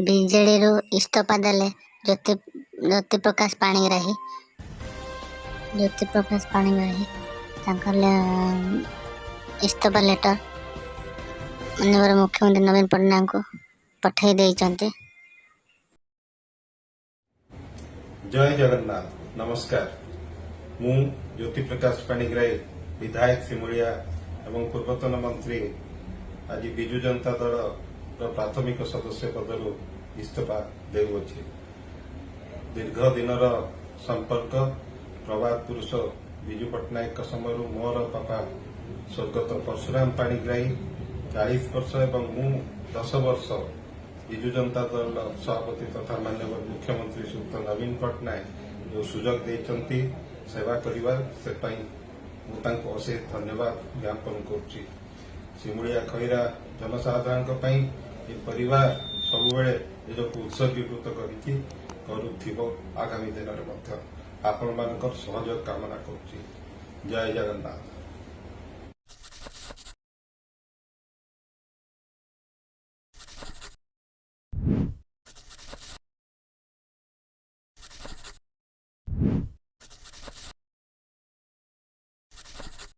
ବିଜେଡିରୁ ଇସ୍ତଫା ଦେଲେ ଜ୍ୟୋତିପ୍ରକାଶ ପାଣିଗ୍ରାହୀ। ଜ୍ୟୋତିପ୍ରକାଶ ପାଣିଗ୍ରାହୀ ତାଙ୍କର ଇସ୍ତଫା ଲେଟର ମାନନୀୟ ମୁଖ୍ୟମନ୍ତ୍ରୀ ନବୀନ ପଟ୍ଟନାୟକଙ୍କୁ ପଠାଇ ଦେଇଛନ୍ତି। जय जगन्नाथ नमस्कार। मु ज्योतिप्रकाश पाणिग्राही विधायक सिमुलिया एवं पूर्वतन मंत्री आज विजु जनता दल प्राथमिक सदस्य पदर इस्तीफा देउछि। दीर्घ दिनर संपर्क प्रवाद पुरुष विजु पट्टनायक समय मोर बापा स्वर्गत परशुराम पाणिग्राही 40 वर्ष एवं मु 10 वर्ष विजु जनता दल सभापति तथा माननीय मुख्यमंत्री श्रीयुक्त नवीन पट्टनायक जो सुजोग देइछंती सेवा करिवा से अशेष धन्यवाद ज्ञापन करुच्ची। सिमुलिया खैरा जनसाधारण ये परिवार सबुबले निजक उत्सर्गीकृत करुथिबो। आगामी दिन में आपण मानकर सहयोग कामना करुच्ची। जय जगन्नाथ।